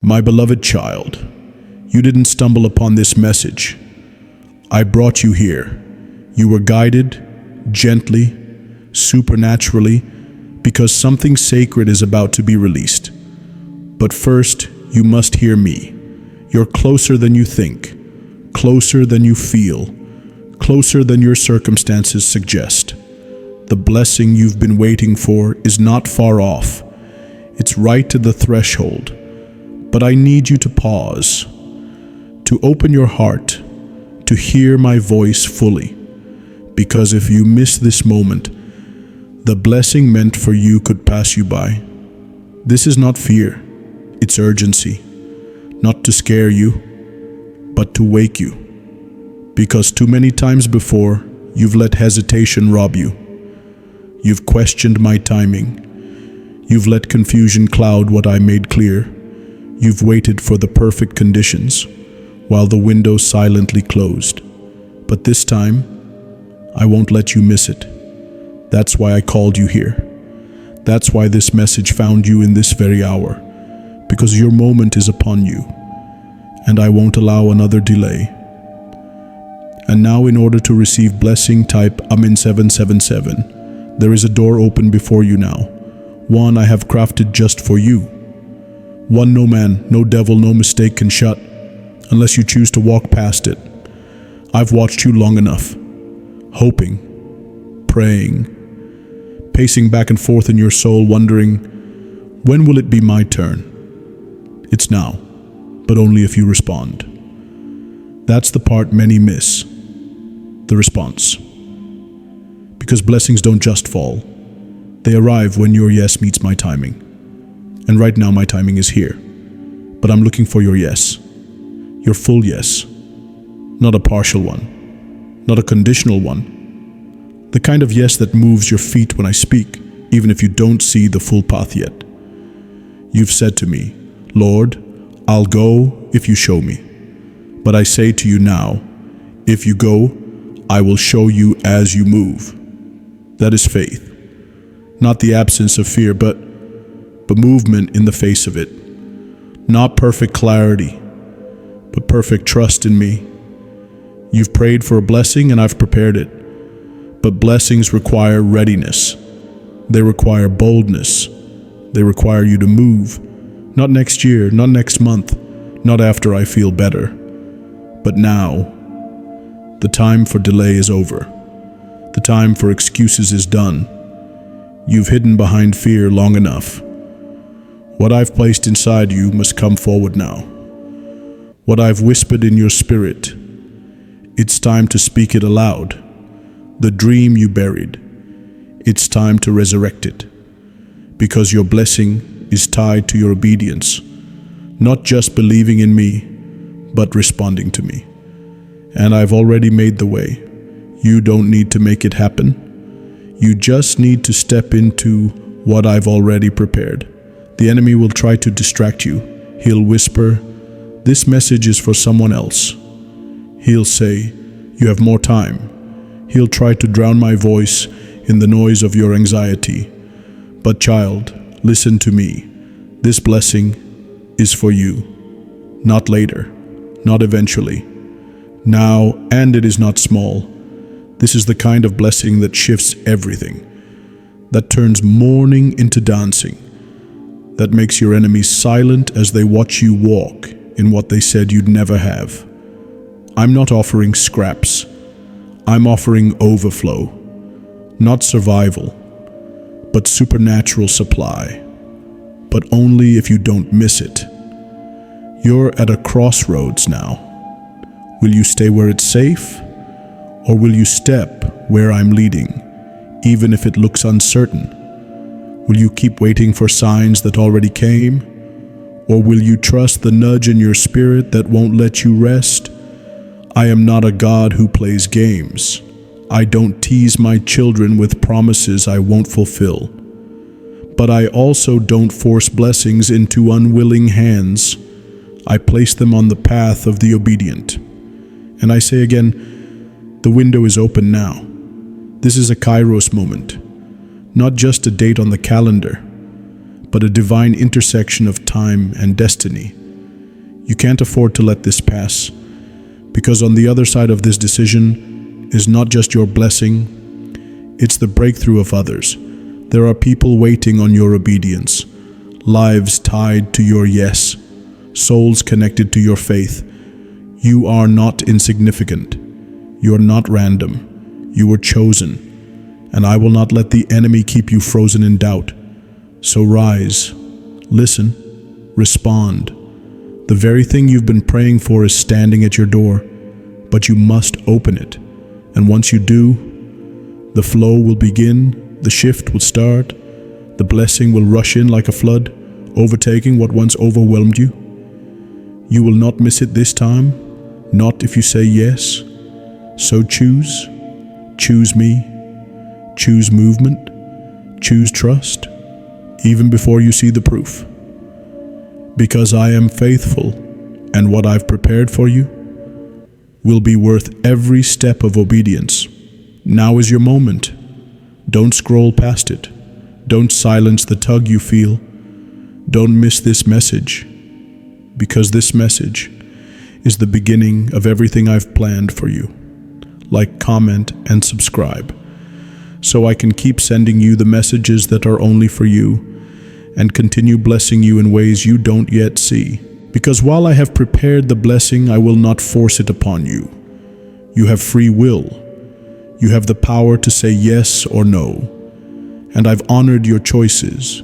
My beloved child, you didn't stumble upon this message. I brought you here. You were guided, gently, supernaturally, because something sacred is about to be released. But first, you must hear me. You're closer than you think, closer than you feel, closer than your circumstances suggest. The blessing you've been waiting for is not far off. It's right at the threshold. But I need you to pause, to open your heart, to hear my voice fully. Because if you miss this moment, the blessing meant for you could pass you by. This is not fear, it's urgency. Not to scare you, but to wake you. Because too many times before, you've let hesitation rob you. You've questioned my timing. You've let confusion cloud what I made clear. You've waited for the perfect conditions, while the window silently closed. But this time, I won't let you miss it. That's why I called you here. That's why this message found you in this very hour, because your moment is upon you, and I won't allow another delay. And now, in order to receive blessing, type Amen 777. There is a door open before you now, one I have crafted just for you. One no man, no devil, no mistake can shut, unless you choose to walk past it. I've watched you long enough, hoping, praying, pacing back and forth in your soul, wondering, when will it be my turn? It's now, but only if you respond. That's the part many miss, the response. Because blessings don't just fall. They arrive when your yes meets my timing. And right now my timing is here. But I'm looking for your yes. Your full yes. Not a partial one. Not a conditional one. The kind of yes that moves your feet when I speak, even if you don't see the full path yet. You've said to me, Lord, I'll go if you show me. But I say to you now, if you go, I will show you as you move. That is faith. Not the absence of fear, but movement in the face of it. Not perfect clarity, but perfect trust in me. You've prayed for a blessing and I've prepared it. But blessings require readiness. They require boldness. They require you to move. Not next year, not next month, not after I feel better. But now, the time for delay is over. The time for excuses is done. You've hidden behind fear long enough. What I've placed inside you must come forward now. What I've whispered in your spirit, it's time to speak it aloud. The dream you buried, it's time to resurrect it. Because your blessing is tied to your obedience, not just believing in me, but responding to me. And I've already made the way. You don't need to make it happen. You just need to step into what I've already prepared. The enemy will try to distract you. He'll whisper, this message is for someone else. He'll say, you have more time. He'll try to drown my voice in the noise of your anxiety. But child, listen to me. This blessing is for you. Not later, not eventually. Now, and it is not small. This is the kind of blessing that shifts everything. That turns mourning into dancing. That makes your enemies silent as they watch you walk in what they said you'd never have. I'm not offering scraps. I'm offering overflow. Not survival, but supernatural supply. But only if you don't miss it. You're at a crossroads now. Will you stay where it's safe? Or will you step where I'm leading, even if it looks uncertain? Will you keep waiting for signs that already came? Or will you trust the nudge in your spirit that won't let you rest? I am not a God who plays games. I don't tease my children with promises I won't fulfill. But I also don't force blessings into unwilling hands. I place them on the path of the obedient. And I say again, the window is open now. This is a Kairos moment. Not just a date on the calendar, but a divine intersection of time and destiny. You can't afford to let this pass, because on the other side of this decision is not just your blessing, it's the breakthrough of others. There are people waiting on your obedience, lives tied to your yes, souls connected to your faith. You are not insignificant. You are not random. You were chosen, and I will not let the enemy keep you frozen in doubt. So rise, listen, respond. The very thing you've been praying for is standing at your door, but you must open it. And once you do, the flow will begin, the shift will start, the blessing will rush in like a flood, overtaking what once overwhelmed you. You will not miss it this time, not if you say yes. So choose me, choose movement, choose trust, even before you see the proof. Because I am faithful, and what I've prepared for you will be worth every step of obedience. Now is your moment. Don't scroll past it. Don't silence the tug you feel. Don't miss this message, because this message is the beginning of everything I've planned for you. Like, comment, and subscribe, so I can keep sending you the messages that are only for you, and continue blessing you in ways you don't yet see. Because while I have prepared the blessing, I will not force it upon you. You have free will. You have the power to say yes or no. And I've honored your choices,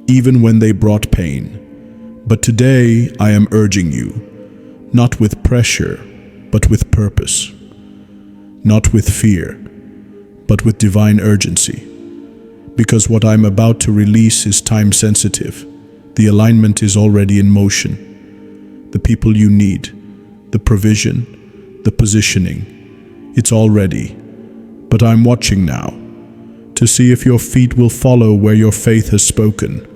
even when they brought pain. But today I am urging you, not with pressure, but with purpose. Not with fear, but with divine urgency. Because what I'm about to release is time sensitive. The alignment is already in motion. The people you need, the provision, the positioning, it's all ready. But I'm watching now to see if your feet will follow where your faith has spoken.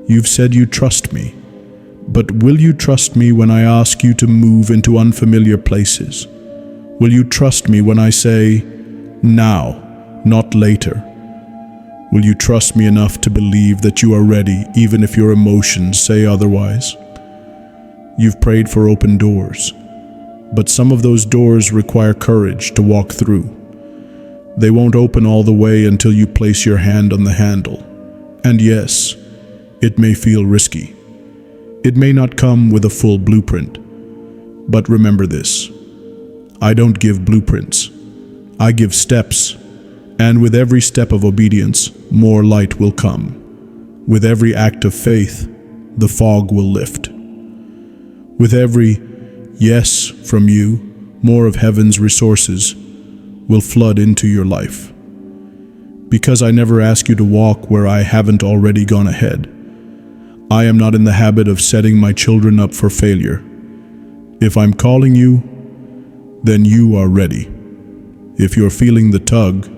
You've said you trust me, but will you trust me when I ask you to move into unfamiliar places? Will you trust me when I say, now, not later? Will you trust me enough to believe that you are ready, even if your emotions say otherwise? You've prayed for open doors, but some of those doors require courage to walk through. They won't open all the way until you place your hand on the handle. And yes, it may feel risky. It may not come with a full blueprint. But remember this: I don't give blueprints. I give steps. And with every step of obedience, more light will come. With every act of faith, the fog will lift. With every yes from you, more of heaven's resources will flood into your life. Because I never ask you to walk where I haven't already gone ahead. I am not in the habit of setting my children up for failure. If I'm calling you, then you are ready. If you're feeling the tug,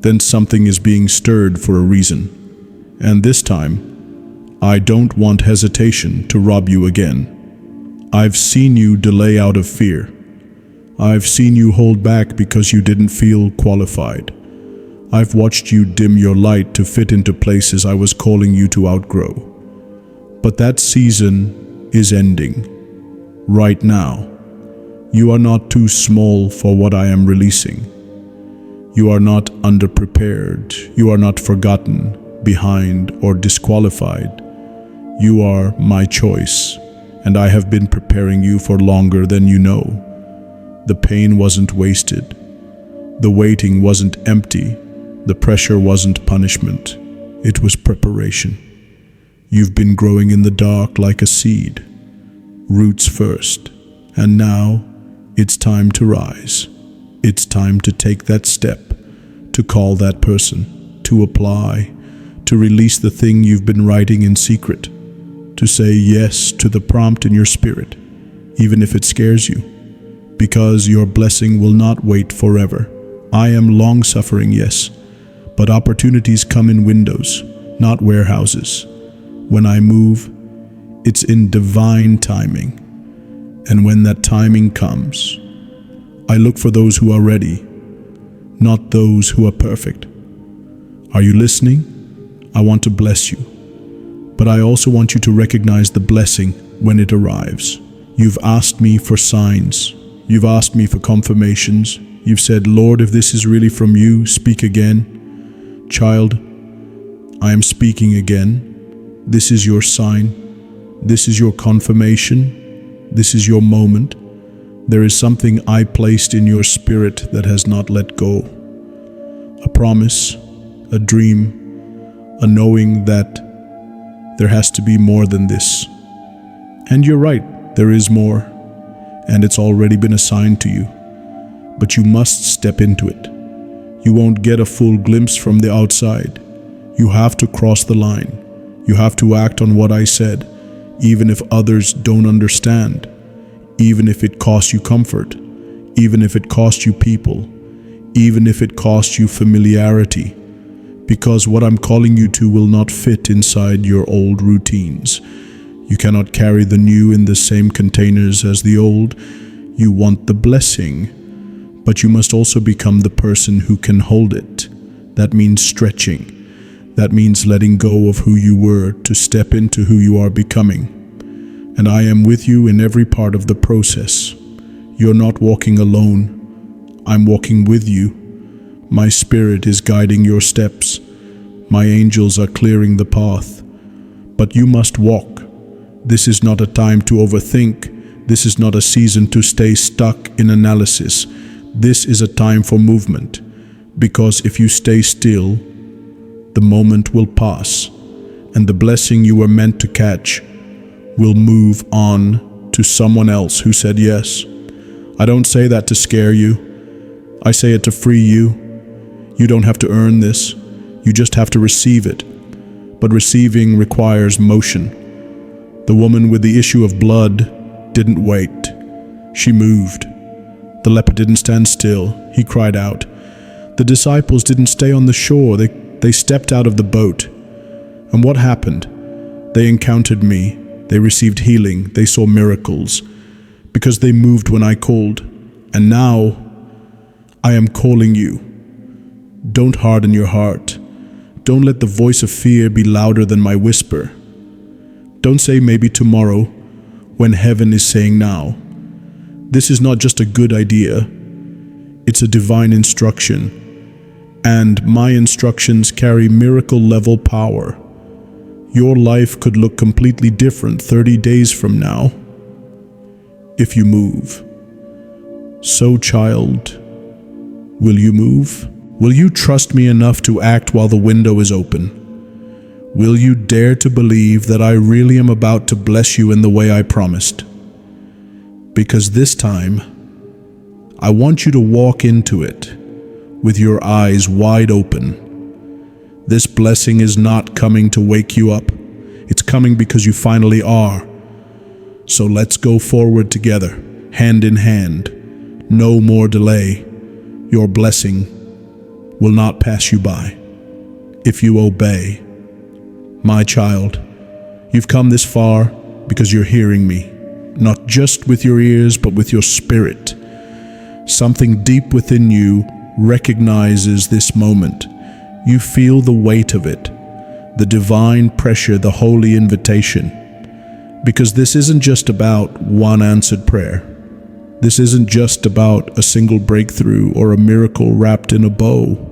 then something is being stirred for a reason. And this time, I don't want hesitation to rob you again. I've seen you delay out of fear. I've seen you hold back because you didn't feel qualified. I've watched you dim your light to fit into places I was calling you to outgrow. But that season is ending. Right now. You are not too small for what I am releasing. You are not underprepared. You are not forgotten, behind, or disqualified. You are my choice, and I have been preparing you for longer than you know. The pain wasn't wasted. The waiting wasn't empty. The pressure wasn't punishment. It was preparation. You've been growing in the dark like a seed, roots first, and now it's time to rise. It's time to take that step, to call that person, to apply, to release the thing you've been writing in secret, to say yes to the prompt in your spirit, even if it scares you, because your blessing will not wait forever. I am long-suffering, yes, but opportunities come in windows, not warehouses. When I move, it's in divine timing, and when that timing comes, I look for those who are ready, not those who are perfect. Are you listening? I want to bless you, but I also want you to recognize the blessing when it arrives. You've asked me for signs. You've asked me for confirmations. You've said, Lord, if this is really from you, speak again. Child, I am speaking again. This is your sign. This is your confirmation. This is your moment. There is something I placed in your spirit that has not let go. A promise, a dream, a knowing that there has to be more than this. And you're right, there is more, and it's already been assigned to you. But you must step into it. You won't get a full glimpse from the outside. You have to cross the line. You have to act on what I said, even if others don't understand, even if it costs you comfort, even if it costs you people, even if it costs you familiarity, because what I'm calling you to will not fit inside your old routines. You cannot carry the new in the same containers as the old. You want the blessing, but you must also become the person who can hold it. That means stretching. That means letting go of who you were to step into who you are becoming. And I am with you in every part of the process. You're not walking alone. I'm walking with you. My spirit is guiding your steps. My angels are clearing the path. But you must walk. This is not a time to overthink. This is not a season to stay stuck in analysis. This is a time for movement. Because if you stay still, the moment will pass, and the blessing you were meant to catch will move on to someone else who said yes. I don't say that to scare you. I say it to free you. You don't have to earn this. You just have to receive it. But receiving requires motion. The woman with the issue of blood didn't wait. She moved. The leper didn't stand still. He cried out. The disciples didn't stay on the shore. They stepped out of the boat. And what happened? They encountered me. They received healing. They saw miracles. Because they moved when I called. And now, I am calling you. Don't harden your heart. Don't let the voice of fear be louder than my whisper. Don't say maybe tomorrow, when heaven is saying now. This is not just a good idea. It's a divine instruction. And my instructions carry miracle-level power. Your life could look completely different 30 days from now if you move. So, child, will you move? Will you trust me enough to act while the window is open? Will you dare to believe that I really am about to bless you in the way I promised? Because this time, I want you to walk into it with your eyes wide open. This blessing is not coming to wake you up. It's coming because you finally are. So let's go forward together, hand in hand. No more delay. Your blessing will not pass you by if you obey. My child, you've come this far because you're hearing me, not just with your ears, but with your spirit. Something deep within you recognizes this moment. You feel the weight of it, the divine pressure, the holy invitation. Because this isn't just about one answered prayer. This isn't just about a single breakthrough or a miracle wrapped in a bow.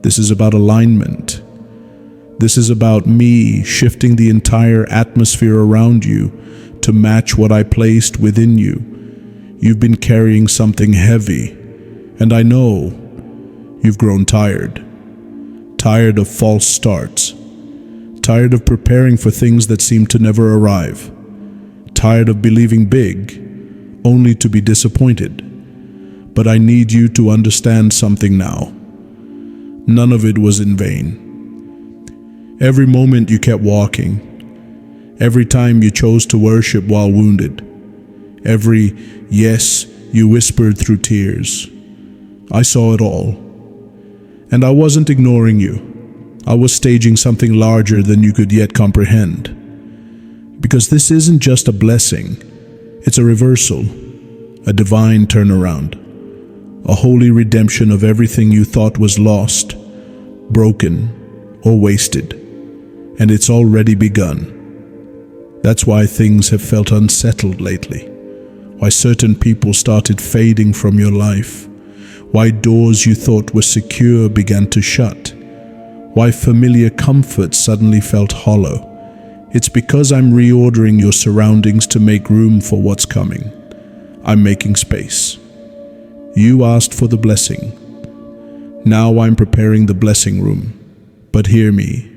This is about alignment. This is about me shifting the entire atmosphere around you to match what I placed within you. You've been carrying something heavy, and I know you've grown tired. Tired of false starts. Tired of preparing for things that seem to never arrive. Tired of believing big, only to be disappointed. But I need you to understand something now. None of it was in vain. Every moment you kept walking, every time you chose to worship while wounded, every yes you whispered through tears, I saw it all. And I wasn't ignoring you. I was staging something larger than you could yet comprehend. Because this isn't just a blessing, it's a reversal, a divine turnaround, a holy redemption of everything you thought was lost, broken, or wasted. and it's already begun. That's why things have felt unsettled lately, why certain people started fading from your life, why doors you thought were secure began to shut, why familiar comfort suddenly felt hollow. It's because I'm reordering your surroundings to make room for what's coming. I'm making space. You asked for the blessing. Now I'm preparing the blessing room. But hear me.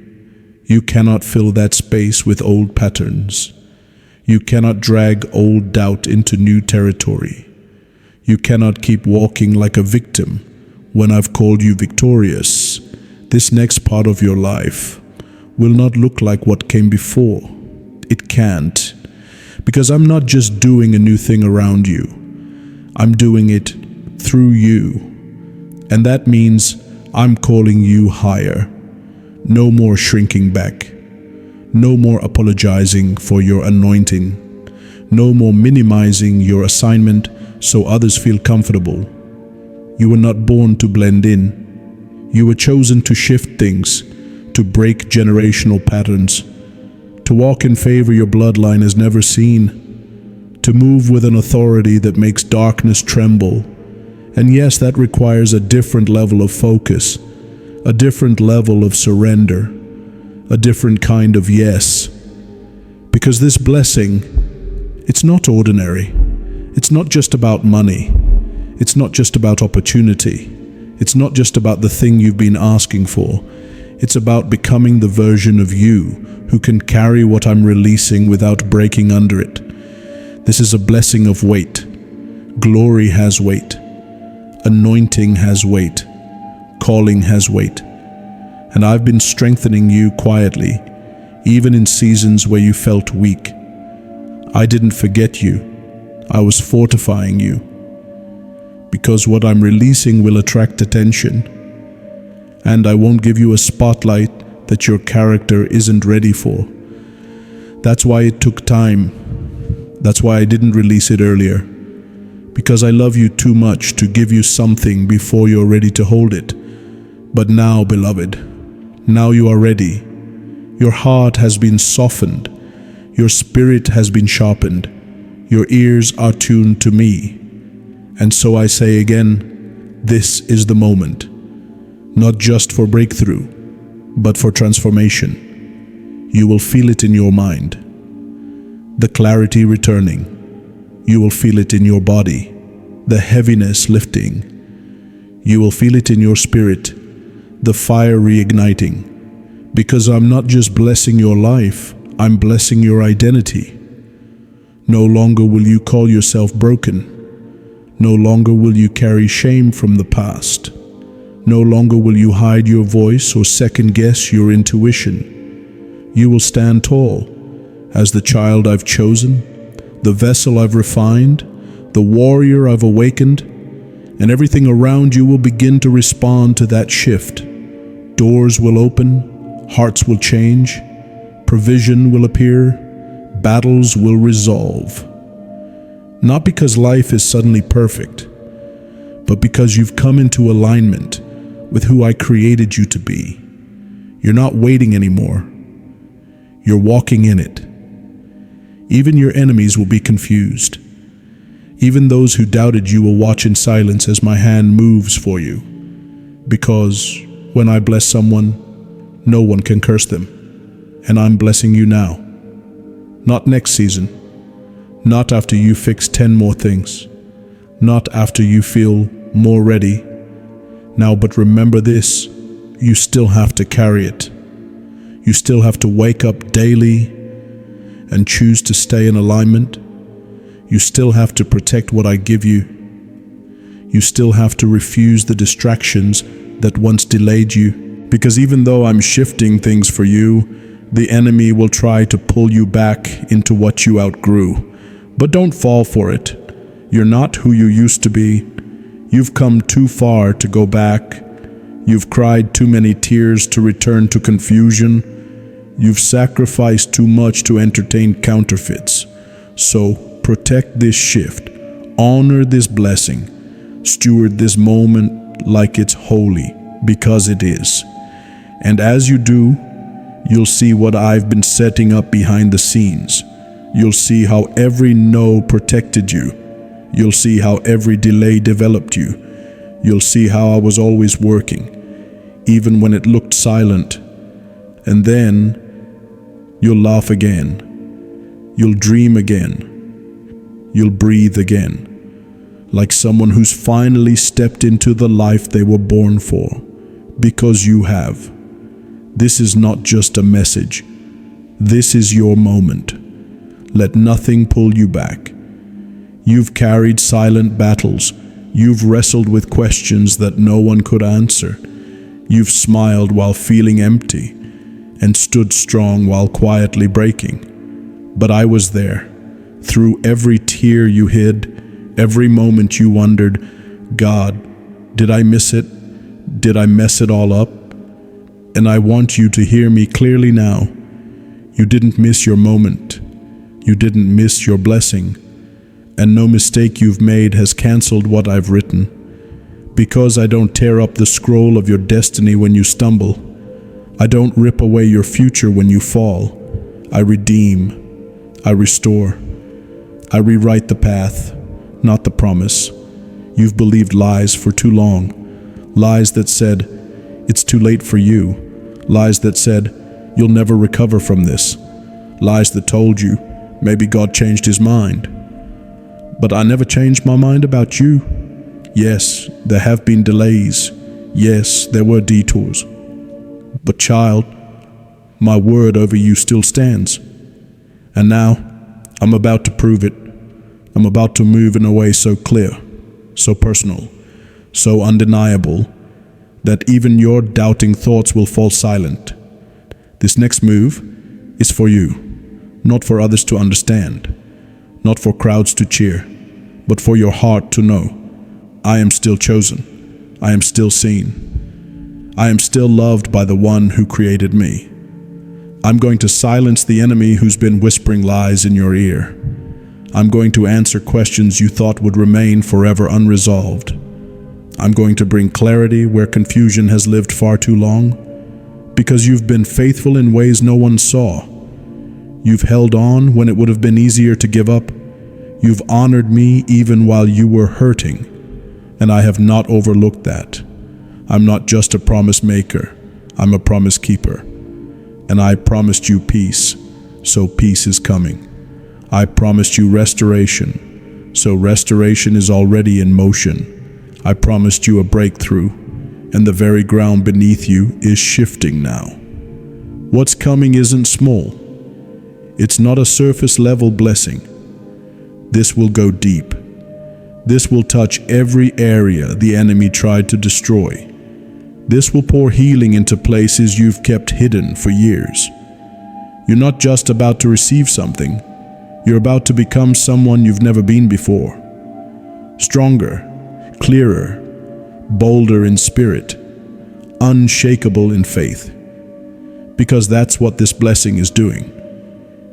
You cannot fill that space with old patterns. You cannot drag old doubt into new territory. You cannot keep walking like a victim when I've called you victorious. This next part of your life will not look like what came before. It can't. Because I'm not just doing a new thing around you. I'm doing it through you. And that means I'm calling you higher. No more shrinking back. No more apologizing for your anointing. No more minimizing your assignment so others feel comfortable. You were not born to blend in. You were chosen to shift things, to break generational patterns, to walk in favor your bloodline has never seen, to move with an authority that makes darkness tremble. And yes, that requires a different level of focus, a different level of surrender, a different kind of yes. Because this blessing, it's not ordinary. It's not just about money. It's not just about opportunity. It's not just about the thing you've been asking for. It's about becoming the version of you who can carry what I'm releasing without breaking under it. This is a blessing of weight. Glory has weight. Anointing has weight. Calling has weight. And I've been strengthening you quietly, even in seasons where you felt weak. I didn't forget you. I was fortifying you. Because what I'm releasing will attract attention. And I won't give you a spotlight that your character isn't ready for. That's why it took time. That's why I didn't release it earlier. Because I love you too much to give you something before you're ready to hold it. But now, beloved, now you are ready. Your heart has been softened. Your spirit has been sharpened. Your ears are tuned to me. And so I say again, this is the moment. Not just for breakthrough, but for transformation. You will feel it in your mind. The clarity returning. You will feel it in your body, the heaviness lifting. You will feel it in your spirit, the fire reigniting. Because I'm not just blessing your life, I'm blessing your identity. No longer will you call yourself broken. No longer will you carry shame from the past. No longer will you hide your voice or second guess your intuition. You will stand tall as the child I've chosen, the vessel I've refined, the warrior I've awakened, and everything around you will begin to respond to that shift. Doors will open, hearts will change, provision will appear, battles will resolve. Not because life is suddenly perfect, but because you've come into alignment with who I created you to be. You're not waiting anymore. You're walking in it. Even your enemies will be confused. Even those who doubted you will watch in silence as my hand moves for you. Because when I bless someone, no one can curse them. And I'm blessing you now. Not next season. Not after you fix 10 more things. Not after you feel more ready. Now, but remember this, you still have to carry it. You still have to wake up daily and choose to stay in alignment. You still have to protect what I give you. You still have to refuse the distractions that once delayed you. Because even though I'm shifting things for you, the enemy will try to pull you back into what you outgrew. But don't fall for it. You're not who you used to be. You've come too far to go back. You've cried too many tears to return to confusion. You've sacrificed too much to entertain counterfeits. So protect this shift. Honor this blessing. Steward this moment like it's holy, because it is. And as you do, You'll see what I've been setting up behind the scenes. You'll see how every no protected you. You'll see how every delay developed you. You'll see how I was always working, even when it looked silent. And then you'll laugh again. You'll dream again. You'll breathe again, like someone who's finally stepped into the life they were born for, because you have. This is not just a message. This is your moment. Let nothing pull you back. You've carried silent battles. You've wrestled with questions that no one could answer. You've smiled while feeling empty and stood strong while quietly breaking. But I was there, through every tear you hid, every moment you wondered, God, did I miss it? Did I mess it all up? And I want you to hear me clearly now. You didn't miss your moment. You didn't miss your blessing. And no mistake you've made has canceled what I've written. Because I don't tear up the scroll of your destiny when you stumble. I don't rip away your future when you fall. I redeem. I restore. I rewrite the path, not the promise. You've believed lies for too long. Lies that said, it's too late for you. Lies that said, you'll never recover from this. Lies that told you, maybe God changed his mind. But I never changed my mind about you. Yes, there have been delays. Yes, there were detours. But child, my word over you still stands. And now, I'm about to prove it. I'm about to move in a way so clear, so personal, so undeniable, that even your doubting thoughts will fall silent. This next move is for you, not for others to understand, not for crowds to cheer, but for your heart to know, I am still chosen, I am still seen, I am still loved by the one who created me. I'm going to silence the enemy who's been whispering lies in your ear. I'm going to answer questions you thought would remain forever unresolved. I'm going to bring clarity where confusion has lived far too long, because you've been faithful in ways no one saw. You've held on when it would have been easier to give up. You've honored me even while you were hurting, and I have not overlooked that. I'm not just a promise maker, I'm a promise keeper. And I promised you peace, so peace is coming. I promised you restoration, so restoration is already in motion. I promised you a breakthrough, and the very ground beneath you is shifting now. What's coming isn't small. It's not a surface-level blessing. This will go deep. This will touch every area the enemy tried to destroy. This will pour healing into places you've kept hidden for years. You're not just about to receive something, you're about to become someone you've never been before. Stronger, clearer, bolder in spirit, unshakable in faith. Because that's what this blessing is doing.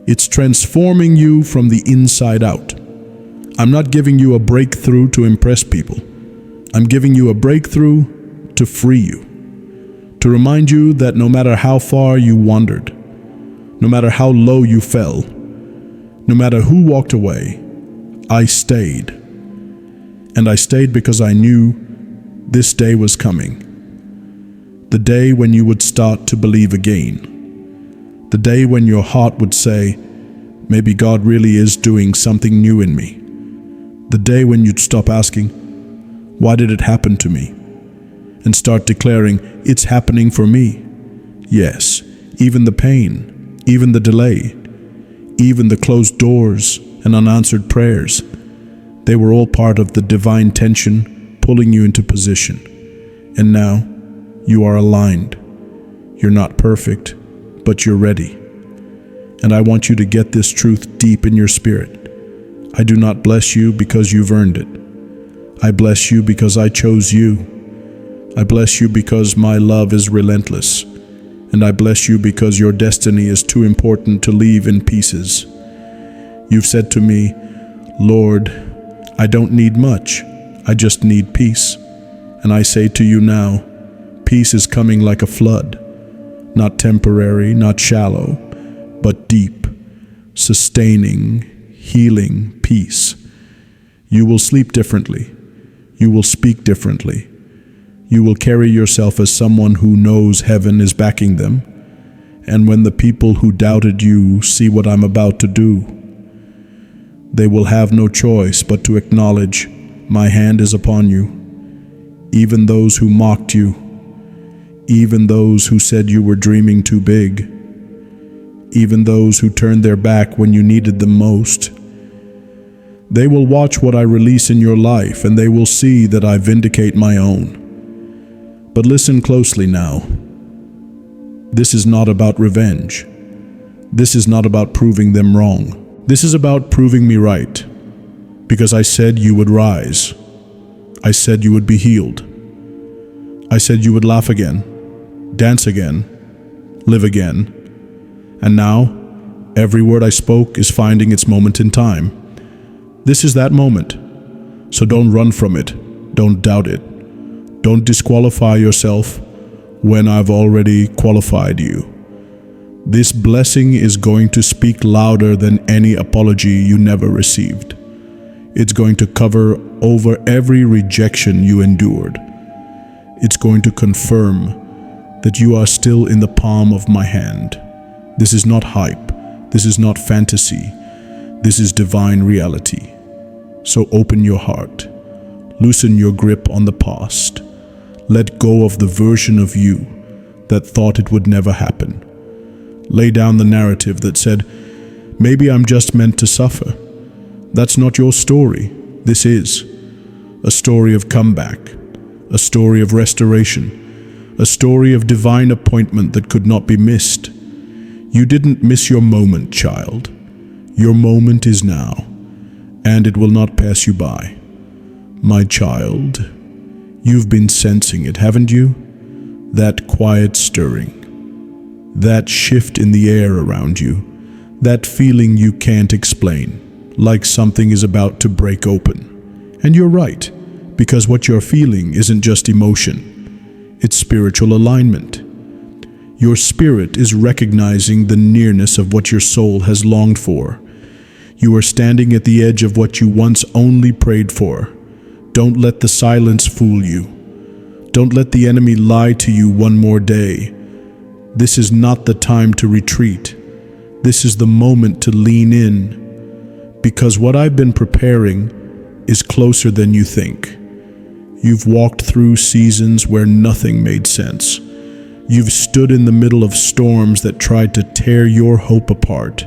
It's transforming you from the inside out. I'm not giving you a breakthrough to impress people. I'm giving you a breakthrough to free you, to remind you that no matter how far you wandered, no matter how low you fell, no matter who walked away, I stayed. And I stayed because I knew this day was coming. The day when you would start to believe again. The day when your heart would say, maybe God really is doing something new in me. The day when you'd stop asking, why did it happen to me? And start declaring, it's happening for me. Yes, even the pain, even the delay, even the closed doors and unanswered prayers, they were all part of the divine tension pulling you into position. And now, you are aligned. You're not perfect, but you're ready. And I want you to get this truth deep in your spirit. I do not bless you because you've earned it. I bless you because I chose you. I bless you because my love is relentless. And I bless you because your destiny is too important to leave in pieces. You've said to me, Lord, I don't need much. I just need peace. And I say to you now, peace is coming like a flood. not temporary, not shallow, but deep, sustaining, healing peace. You will sleep differently. You will speak differently. You will carry yourself as someone who knows heaven is backing them. And when the people who doubted you see what I'm about to do, they will have no choice but to acknowledge my hand is upon you. Even those who mocked you, even those who said you were dreaming too big, even those who turned their back when you needed them most. They will watch what I release in your life, and they will see that I vindicate my own. But listen closely now. This is not about revenge. This is not about proving them wrong. This is about proving me right. Because I said you would rise. I said you would be healed. I said you would laugh again, dance again, live again. And now, every word I spoke is finding its moment in time. This is that moment. So don't run from it. Don't doubt it. Don't disqualify yourself when I've already qualified you. This blessing is going to speak louder than any apology you never received. It's going to cover over every rejection you endured. It's going to confirm that you are still in the palm of my hand. This is not hype. This is not fantasy. This is divine reality. So open your heart. Loosen your grip on the past. Let go of the version of you that thought it would never happen. Lay down the narrative that said, maybe I'm just meant to suffer. That's not your story. This is a story of comeback, a story of restoration, a story of divine appointment that could not be missed. You didn't miss your moment, child. Your moment is now, and it will not pass you by. My child, you've been sensing it, haven't you? That quiet stirring, that shift in the air around you, that feeling you can't explain, like something is about to break open. And you're right, because what you're feeling isn't just emotion, it's spiritual alignment. Your spirit is recognizing the nearness of what your soul has longed for. You are standing at the edge of what you once only prayed for. Don't let the silence fool you. Don't let the enemy lie to you one more day. This is not the time to retreat. This is the moment to lean in. Because what I've been preparing is closer than you think. You've walked through seasons where nothing made sense. You've stood in the middle of storms that tried to tear your hope apart.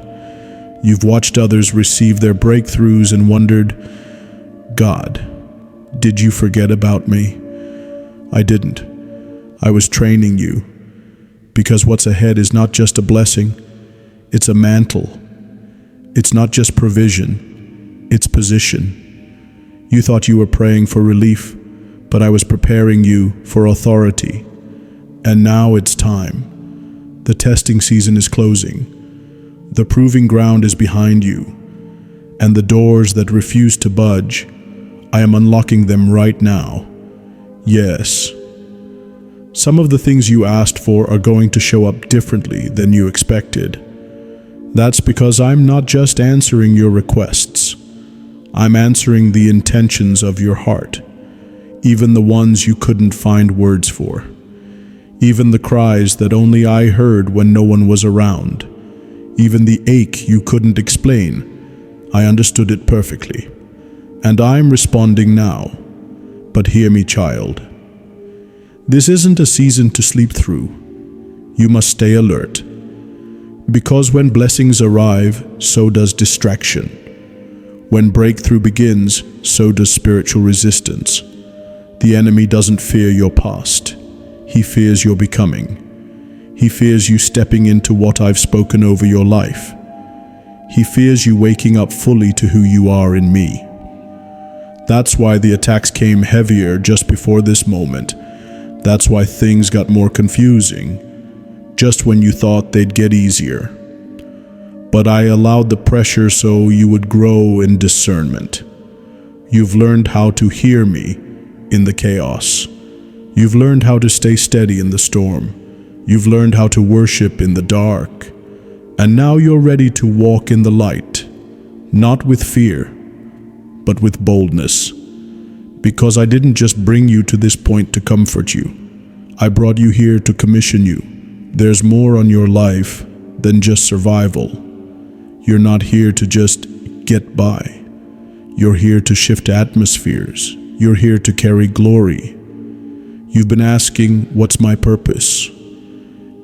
You've watched others receive their breakthroughs and wondered, God, did you forget about me? I didn't. I was training you. Because what's ahead is not just a blessing, it's a mantle. It's not just provision, it's position. You thought you were praying for relief, but I was preparing you for authority. And now it's time. The testing season is closing. The proving ground is behind you. And the doors that refuse to budge, I am unlocking them right now. Yes. Some of the things you asked for are going to show up differently than you expected. That's because I'm not just answering your requests. I'm answering the intentions of your heart, even the ones you couldn't find words for. Even the cries that only I heard when no one was around. Even the ache you couldn't explain. I understood it perfectly. And I'm responding now. But hear me, child. This isn't a season to sleep through. You must stay alert. Because when blessings arrive, so does distraction. When breakthrough begins, so does spiritual resistance. The enemy doesn't fear your past. He fears your becoming. He fears you stepping into what I've spoken over your life. He fears you waking up fully to who you are in me. That's why the attacks came heavier just before this moment. That's why things got more confusing, just when you thought they'd get easier. But I allowed the pressure so you would grow in discernment. You've learned how to hear me in the chaos. You've learned how to stay steady in the storm. You've learned how to worship in the dark, and now you're ready to walk in the light, not with fear, but with boldness. Because I didn't just bring you to this point to comfort you. I brought you here to commission you. There's more on your life than just survival. You're not here to just get by. You're here to shift atmospheres. You're here to carry glory. You've been asking, what's my purpose?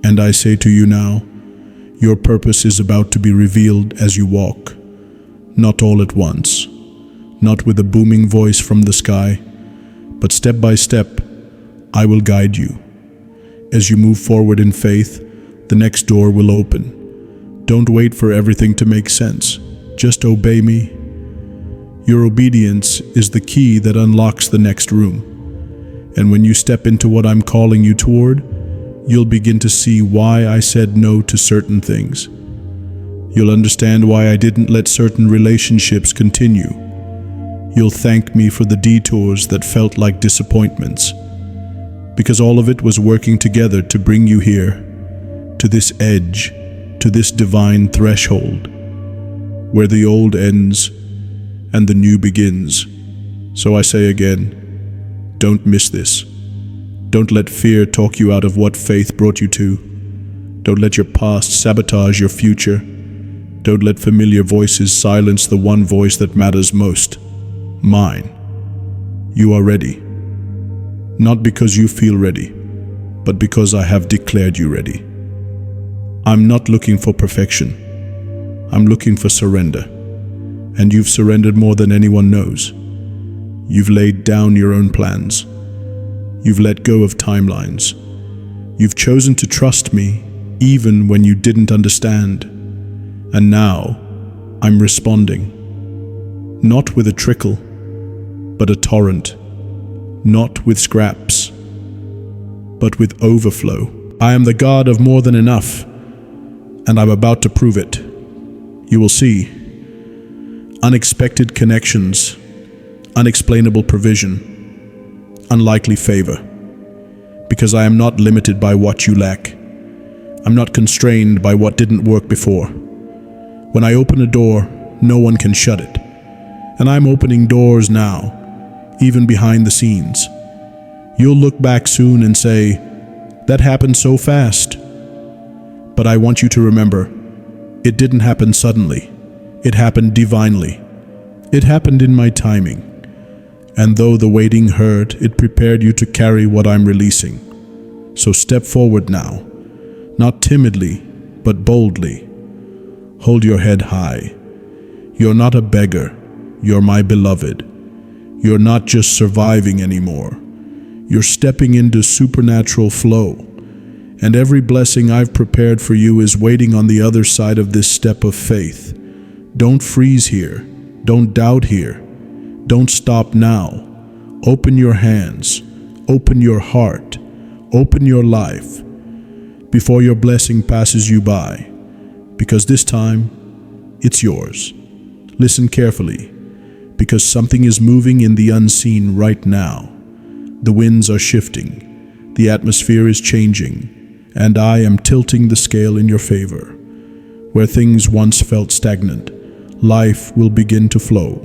And I say to you now, your purpose is about to be revealed as you walk. Not all at once, not with a booming voice from the sky, but step by step, I will guide you. As you move forward in faith, the next door will open. Don't wait for everything to make sense. Just obey me. Your obedience is the key that unlocks the next room. And when you step into what I'm calling you toward, you'll begin to see why I said no to certain things. You'll understand why I didn't let certain relationships continue. You'll thank me for the detours that felt like disappointments, because all of it was working together to bring you here, to this edge, to this divine threshold, where the old ends and the new begins. So I say again, don't miss this. Don't let fear talk you out of what faith brought you to. Don't let your past sabotage your future. Don't let familiar voices silence the one voice that matters most. Mine. You are ready. Not because you feel ready, but because I have declared you ready. I'm not looking for perfection. I'm looking for surrender. And you've surrendered more than anyone knows. You've laid down your own plans. You've let go of timelines. You've chosen to trust me even when you didn't understand. And now, I'm responding. Not with a trickle, but a torrent. Not with scraps, but with overflow. I am the God of more than enough, and I'm about to prove it. You will see. Unexpected connections, unexplainable provision, unlikely favor. Because I am not limited by what you lack. I'm not constrained by what didn't work before. When I open a door, no one can shut it. And I'm opening doors now, even behind the scenes. You'll look back soon and say, that happened so fast. But I want you to remember, it didn't happen suddenly. It happened divinely. It happened in my timing. And though the waiting hurt, it prepared you to carry what I'm releasing. So step forward now, not timidly, but boldly. Hold your head high. You're not a beggar. You're my beloved. You're not just surviving anymore. You're stepping into supernatural flow. And every blessing I've prepared for you is waiting on the other side of this step of faith. Don't freeze here. Don't doubt here. Don't stop now. Open your hands. Open your heart. Open your life before your blessing passes you by. Because this time, it's yours. Listen carefully, because something is moving in the unseen right now. The winds are shifting, the atmosphere is changing, and I am tilting the scale in your favor. Where things once felt stagnant, life will begin to flow.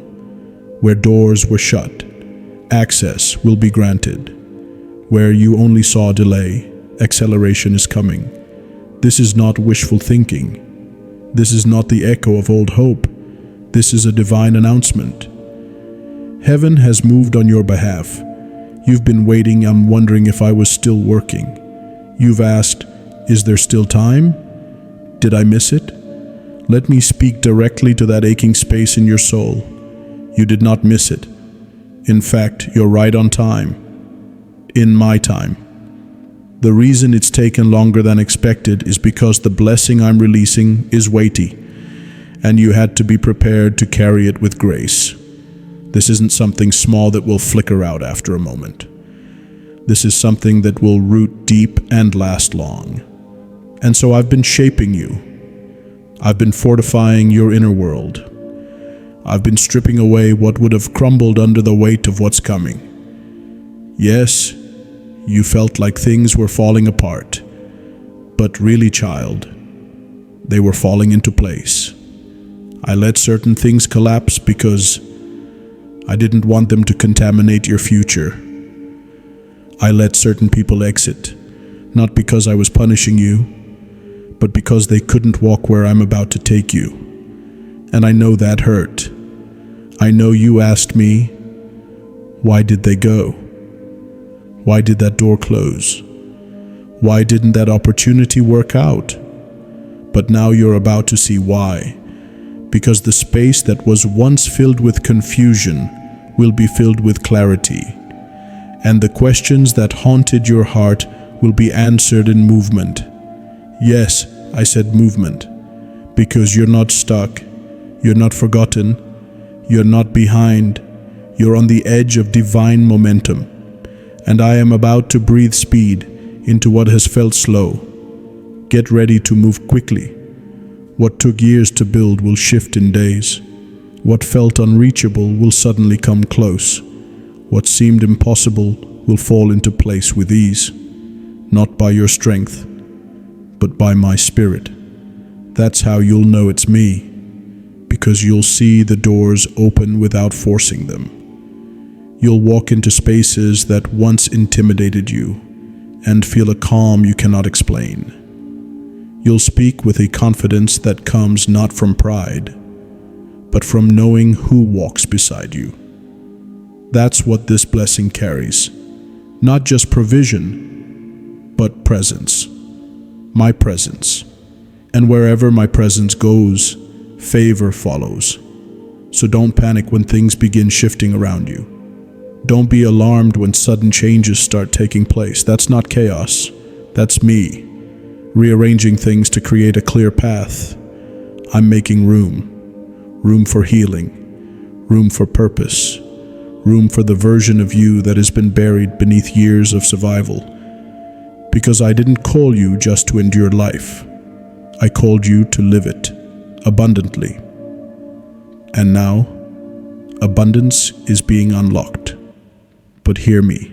Where doors were shut, access will be granted. Where you only saw delay, acceleration is coming. This is not wishful thinking. This is not the echo of old hope. This is a divine announcement. Heaven has moved on your behalf. You've been waiting and wondering if I was still working. You've asked, is there still time? Did I miss it? Let me speak directly to that aching space in your soul. You did not miss it. In fact, you're right on time. In my time. The reason it's taken longer than expected is because the blessing I'm releasing is weighty, and you had to be prepared to carry it with grace. This isn't something small that will flicker out after a moment. This is something that will root deep and last long. And so I've been shaping you. I've been fortifying your inner world. I've been stripping away what would have crumbled under the weight of what's coming. Yes, you felt like things were falling apart, But really, child, they were falling into place. I let certain things collapse because I didn't want them to contaminate your future. I let certain people exit, not because I was punishing you, but because they couldn't walk where I'm about to take you. And I know that hurt. I know you asked me, why did they go? Why did that door close? Why didn't that opportunity work out? But now you're about to see why. Because the space that was once filled with confusion will be filled with clarity. And the questions that haunted your heart will be answered in movement. Yes, I said movement. Because you're not stuck. You're not forgotten. You're not behind. You're on the edge of divine momentum. And I am about to breathe speed into what has felt slow. Get ready to move quickly. What took years to build will shift in days. What felt unreachable will suddenly come close. What seemed impossible will fall into place with ease. Not by your strength, but by my spirit. That's how you'll know it's me. Because you'll see the doors open without forcing them. You'll walk into spaces that once intimidated you and feel a calm you cannot explain. You'll speak with a confidence that comes not from pride, but from knowing who walks beside you. That's what this blessing carries. Not just provision, but presence. My presence. And wherever my presence goes, favor follows. So don't panic when things begin shifting around you. Don't be alarmed when sudden changes start taking place. That's not chaos. That's me, rearranging things to create a clear path. I'm making room. Room for healing. Room for purpose. Room for the version of you that has been buried beneath years of survival. Because I didn't call you just to endure life. I called you to live it abundantly. And now, abundance is being unlocked. But hear me,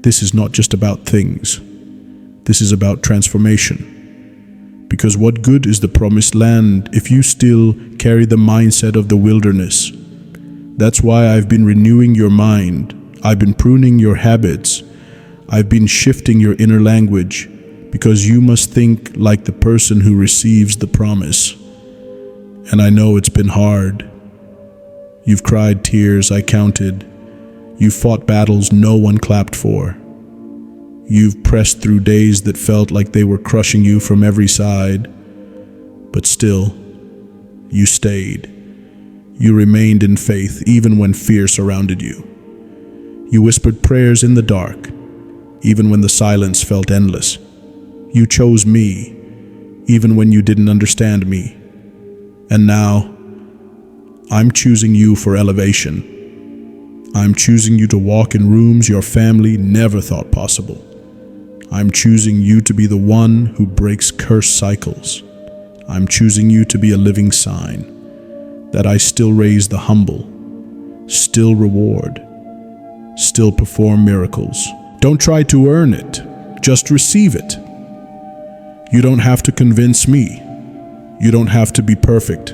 this is not just about things. This is about transformation. Because what good is the promised land if you still carry the mindset of the wilderness? That's why I've been renewing your mind. I've been pruning your habits. I've been shifting your inner language, because you must think like the person who receives the promise. And I know it's been hard. You've cried tears I counted. You've fought battles no one clapped for. You've pressed through days that felt like they were crushing you from every side. But still, you stayed. You remained in faith even when fear surrounded you. You whispered prayers in the dark, even when the silence felt endless. You chose me, even when you didn't understand me. And now, I'm choosing you for elevation. I'm choosing you to walk in rooms your family never thought possible. I'm choosing you to be the one who breaks cursed cycles. I'm choosing you to be a living sign that I still raise the humble, still reward, still perform miracles. Don't try to earn it, just receive it. You don't have to convince me. You don't have to be perfect.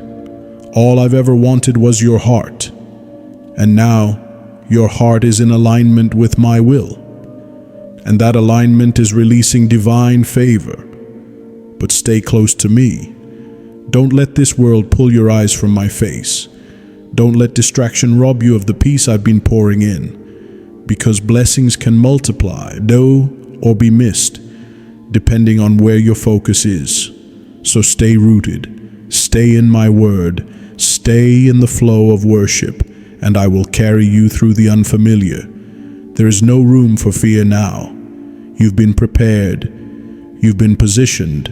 All I've ever wanted was your heart. And now, your heart is in alignment with my will. And that alignment is releasing divine favor. But stay close to me. Don't let this world pull your eyes from my face. Don't let distraction rob you of the peace I've been pouring in. Because blessings can multiply, or be missed, depending on where your focus is. So stay rooted, stay in my word, stay in the flow of worship, and I will carry you through the unfamiliar. There is no room for fear now. You've been prepared, you've been positioned,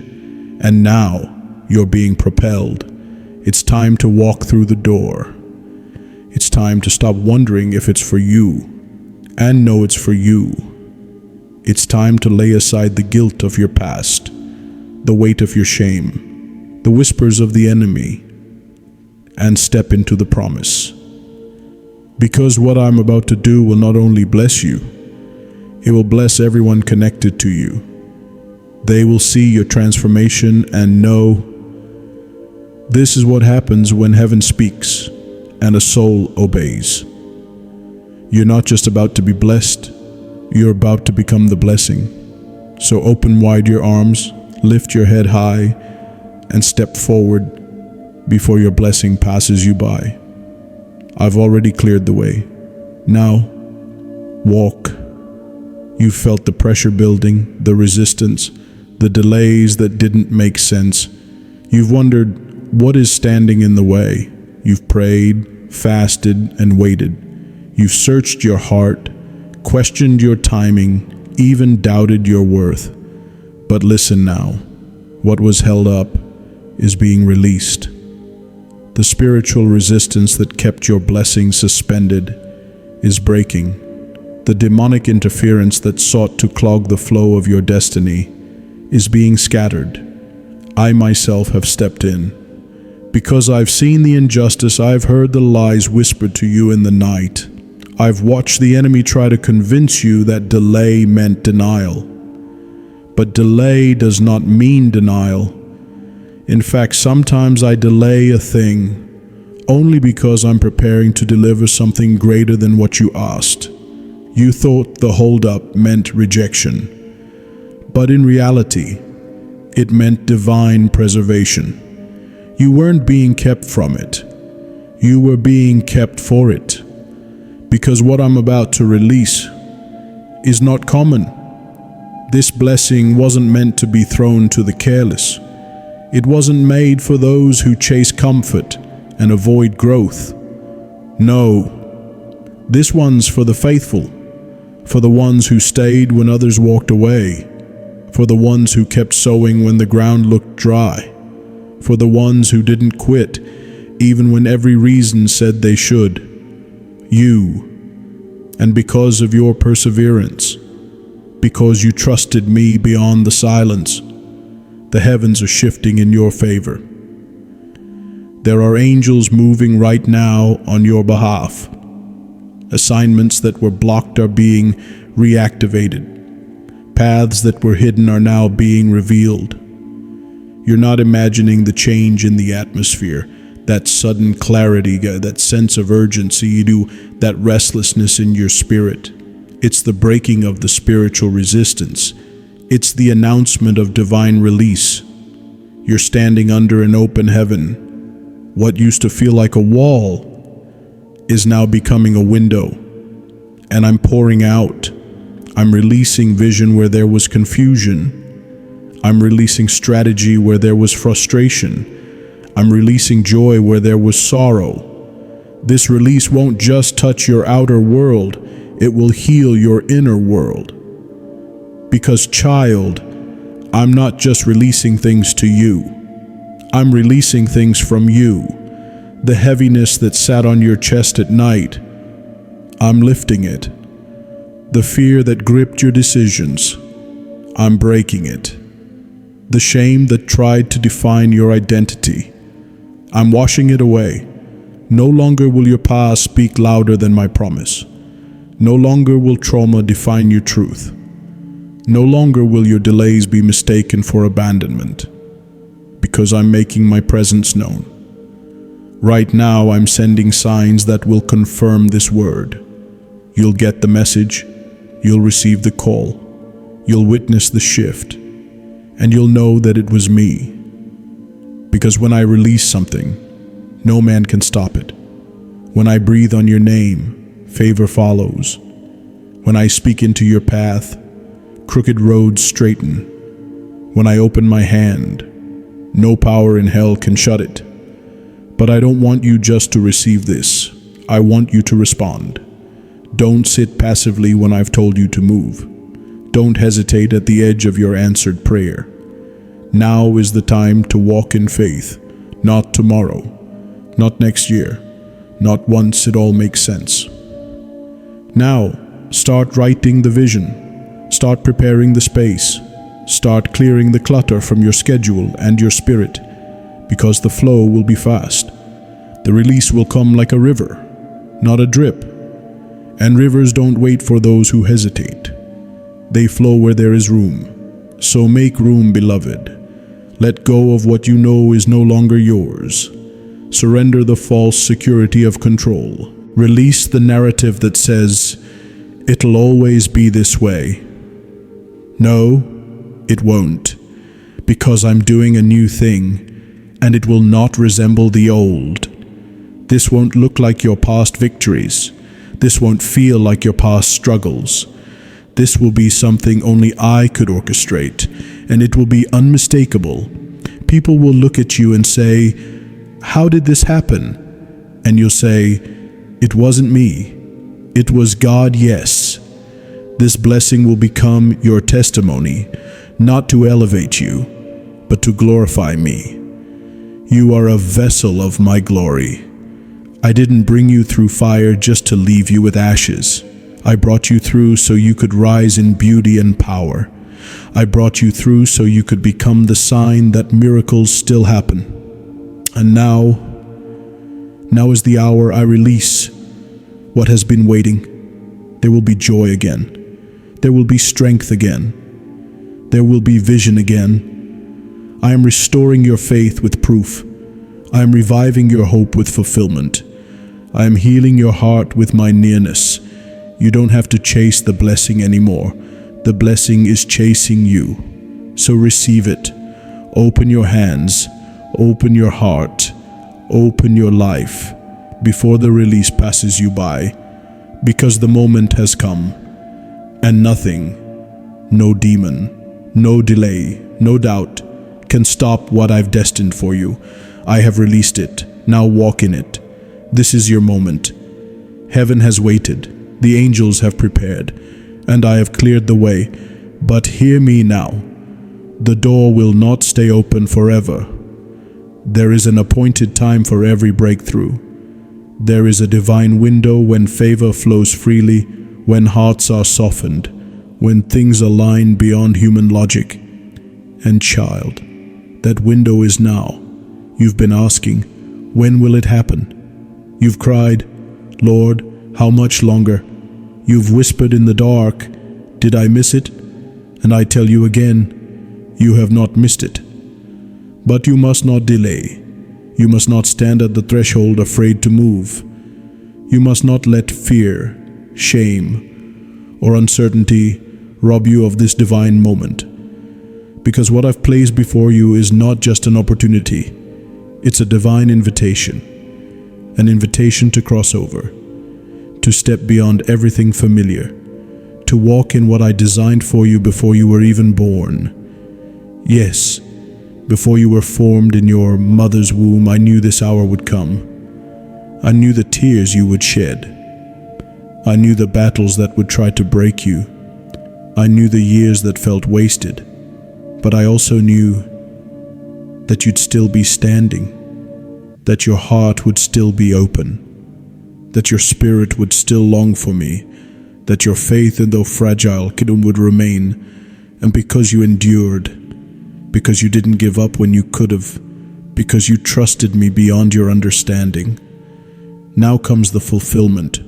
and now you're being propelled. It's time to walk through the door. It's time to stop wondering if it's for you, and know it's for you. It's time to lay aside the guilt of your past, the weight of your shame, the whispers of the enemy, and step into the promise. Because what I'm about to do will not only bless you, it will bless everyone connected to you. They will see your transformation and know this is what happens when heaven speaks and a soul obeys. You're not just about to be blessed, you're about to become the blessing. So open wide your arms, lift your head high, and step forward before your blessing passes you by. I've already cleared the way. Now, walk. You've felt the pressure building, the resistance, the delays that didn't make sense. You've wondered, what is standing in the way? You've prayed, fasted, and waited. You've searched your heart, questioned your timing, even doubted your worth. But listen now, what was held up is being released. The spiritual resistance that kept your blessing suspended is breaking. The demonic interference that sought to clog the flow of your destiny is being scattered. I myself have stepped in. Because I've seen the injustice, I've heard the lies whispered to you in the night. I've watched the enemy try to convince you that delay meant denial. But delay does not mean denial. In fact, sometimes I delay a thing only because I'm preparing to deliver something greater than what you asked. You thought the holdup meant rejection, but in reality, it meant divine preservation. You weren't being kept from it. You were being kept for it. Because what I'm about to release is not common. This blessing wasn't meant to be thrown to the careless. It wasn't made for those who chase comfort and avoid growth. No, this one's for the faithful, for the ones who stayed when others walked away, for the ones who kept sowing when the ground looked dry, for the ones who didn't quit even when every reason said they should. You, and because of your perseverance, because you trusted me beyond the silence, the heavens are shifting in your favor. There are angels moving right now on your behalf. Assignments that were blocked are being reactivated. Paths that were hidden are now being revealed. You're not imagining the change in the atmosphere, that sudden clarity, that sense of urgency, that restlessness in your spirit. It's the breaking of the spiritual resistance. It's the announcement of divine release. You're standing under an open heaven. What used to feel like a wall is now becoming a window. And I'm pouring out. I'm releasing vision where there was confusion. I'm releasing strategy where there was frustration. I'm releasing joy where there was sorrow. This release won't just touch your outer world, it will heal your inner world. Because, child, I'm not just releasing things to you. I'm releasing things from you. The heaviness that sat on your chest at night, I'm lifting it. The fear that gripped your decisions, I'm breaking it. The shame that tried to define your identity, I'm washing it away. No longer will your past speak louder than my promise. No longer will trauma define your truth. No longer will your delays be mistaken for abandonment, because I'm making my presence known. Right now, I'm sending signs that will confirm this word. You'll get the message, you'll receive the call, you'll witness the shift, and you'll know that it was me. Because when I release something, no man can stop it. When I breathe on your name, favor follows. When I speak into your path, crooked roads straighten. When I open my hand, no power in hell can shut it. But I don't want you just to receive this. I want you to respond. Don't sit passively when I've told you to move. Don't hesitate at the edge of your answered prayer. Now is the time to walk in faith, not tomorrow, not next year, not once it all makes sense. Now, start writing the vision, start preparing the space, start clearing the clutter from your schedule and your spirit, because the flow will be fast. The release will come like a river, not a drip. And rivers don't wait for those who hesitate. They flow where there is room. So make room, beloved. Let go of what you know is no longer yours. Surrender the false security of control. Release the narrative that says, "It'll always be this way." No, it won't, because I'm doing a new thing, and it will not resemble the old. This won't look like your past victories. This won't feel like your past struggles. This will be something only I could orchestrate, and it will be unmistakable. People will look at you and say, "How did this happen?" And you'll say, "It wasn't me. It was God, yes." This blessing will become your testimony, not to elevate you, but to glorify me. You are a vessel of my glory. I didn't bring you through fire just to leave you with ashes. I brought you through so you could rise in beauty and power. I brought you through so you could become the sign that miracles still happen. And now is the hour I release what has been waiting. There will be joy again. There will be strength again. There will be vision again. I am restoring your faith with proof. I am reviving your hope with fulfillment. I am healing your heart with my nearness. You don't have to chase the blessing anymore. The blessing is chasing you. So receive it. Open your hands. Open your heart. Open your life before the release passes you by, because the moment has come, and nothing, no demon, no delay, no doubt, can stop what I've destined for you. I have released it. Now walk in it. This is your moment. Heaven has waited. The angels have prepared, and I have cleared the way. But hear me now. The door will not stay open forever. There is an appointed time for every breakthrough. There is a divine window when favor flows freely, when hearts are softened, when things align beyond human logic. And child, that window is now. You've been asking, when will it happen? You've cried, Lord, how much longer? You've whispered in the dark, did I miss it? And I tell you again, you have not missed it. But you must not delay. You must not stand at the threshold afraid to move. You must not let fear, shame, or uncertainty rob you of this divine moment. Because what I've placed before you is not just an opportunity. It's a divine invitation. An invitation to cross over, to step beyond everything familiar, to walk in what I designed for you before you were even born. Yes, before you were formed in your mother's womb, I knew this hour would come. I knew the tears you would shed. I knew the battles that would try to break you. I knew the years that felt wasted. But I also knew that you'd still be standing, that your heart would still be open, that your spirit would still long for me, that your faith, though fragile, would remain. And because you endured, because you didn't give up when you could have, because you trusted me beyond your understanding, now comes the fulfillment.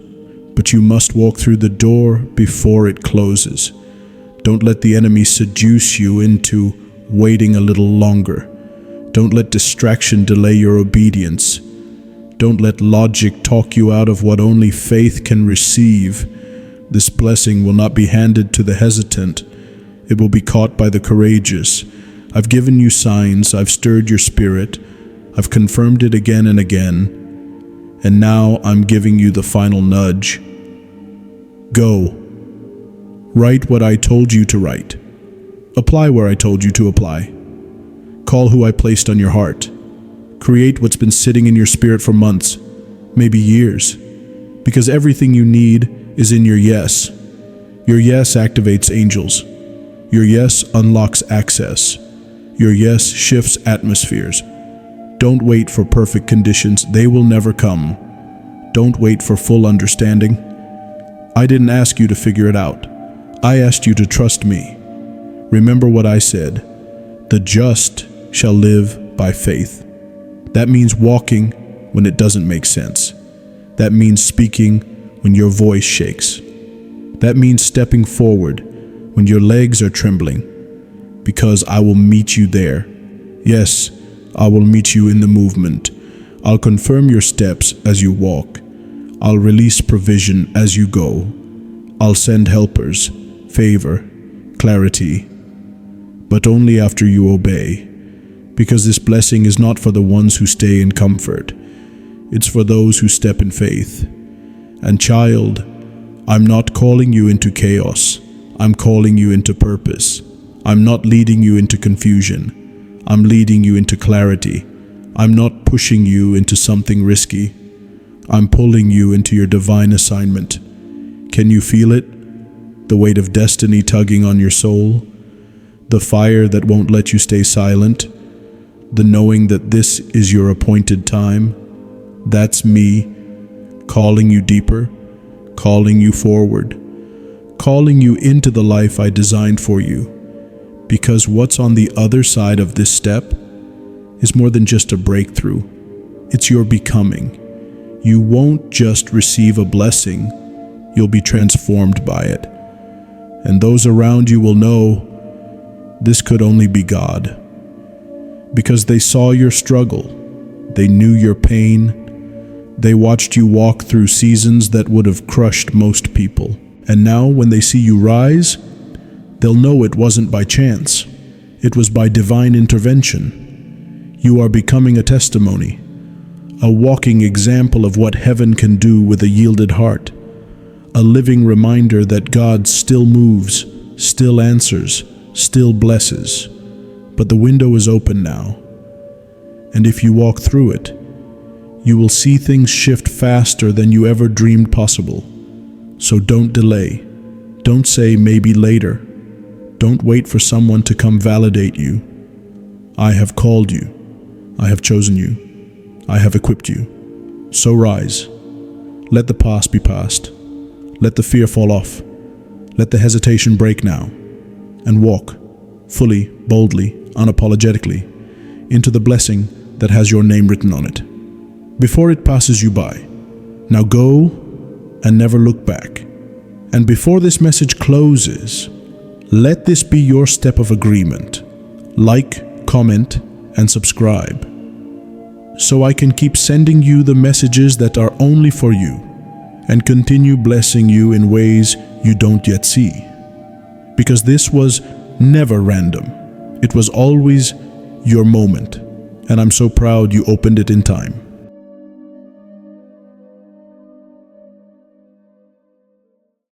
But you must walk through the door before it closes. Don't let the enemy seduce you into waiting a little longer. Don't let distraction delay your obedience. Don't let logic talk you out of what only faith can receive. This blessing will not be handed to the hesitant. It will be caught by the courageous. I've given you signs. I've stirred your spirit. I've confirmed it again and again. And now I'm giving you the final nudge. Go. Write what I told you to write. Apply where I told you to apply. Call who I placed on your heart. Create what's been sitting in your spirit for months, maybe years. Because everything you need is in your yes. Your yes activates angels. Your yes unlocks access. Your yes shifts atmospheres. Don't wait for perfect conditions. They will never come. Don't wait for full understanding. I didn't ask you to figure it out. I asked you to trust me. Remember what I said. The just shall live by faith. That means walking when it doesn't make sense. That means speaking when your voice shakes. That means stepping forward when your legs are trembling. because I will meet you there. Yes, I will meet you in the movement. I'll confirm your steps as you walk. I'll release provision as you go. I'll send helpers, favor, clarity, but only after you obey, because this blessing is not for the ones who stay in comfort. It's for those who step in faith. And child, I'm not calling you into chaos. I'm calling you into purpose. I'm not leading you into confusion. I'm leading you into clarity. I'm not pushing you into something risky. I'm pulling you into your divine assignment. Can you feel it? The weight of destiny tugging on your soul? The fire that won't let you stay silent? The knowing that this is your appointed time? That's me, calling you deeper, calling you forward, calling you into the life I designed for you. Because what's on the other side of this step is more than just a breakthrough. It's your becoming. You won't just receive a blessing, you'll be transformed by it. And those around you will know this could only be God. Because they saw your struggle, they knew your pain, they watched you walk through seasons that would have crushed most people. And now when they see you rise, they'll know it wasn't by chance. It was by divine intervention. You are becoming a testimony, a walking example of what heaven can do with a yielded heart, a living reminder that God still moves, still answers, still blesses. But the window is open now, and if you walk through it, you will see things shift faster than you ever dreamed possible. So don't delay. Don't say maybe later. Don't wait for someone to come validate you. I have called you. I have chosen you. I have equipped you. So rise. Let the past be past. Let the fear fall off. Let the hesitation break now. And walk, fully, boldly, unapologetically, into the blessing that has your name written on it. Before it passes you by, now go and never look back. And before this message closes, let this be your step of agreement. Like, comment, and subscribe, so I can keep sending you the messages that are only for you and continue blessing you in ways you don't yet see. Because this was never random. It was always your moment, and I'm so proud you opened it in time.